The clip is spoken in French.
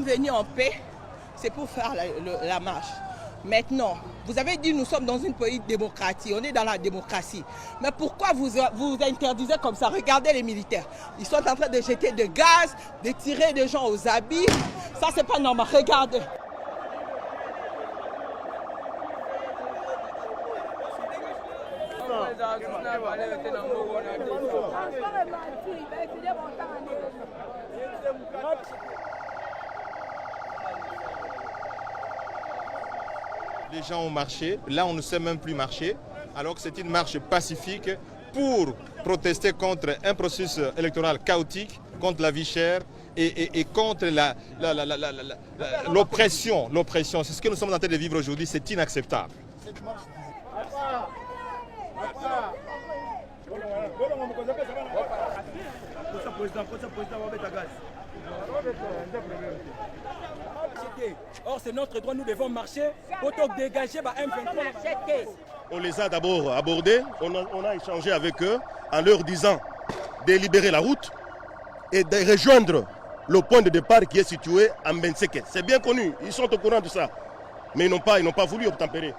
sommes venus en paix, c'est pour faire la marche. Maintenant, vous avez dit nous sommes dans une pays démocratique, on est dans la démocratie. Mais pourquoi vous interdisez comme ça? Regardez les militaires. Ils sont en train de jeter de gaz, de tirer des gens aux habits. Ça, c'est pas normal. Regardez. Les gens ont marché, là on ne sait même plus marcher, alors que c'est une marche pacifique pour protester contre un processus électoral chaotique, contre la vie chère et contre l'oppression. L'oppression, c'est ce que nous sommes en train de vivre aujourd'hui, c'est inacceptable. Or, c'est notre droit, nous devons marcher pour dégager M23. On les a d'abord abordés, on a échangé avec eux en leur disant de libérer la route et de rejoindre le point de départ qui est situé à Mbenseke. C'est bien connu, ils sont au courant de ça, mais ils n'ont pas voulu obtempérer.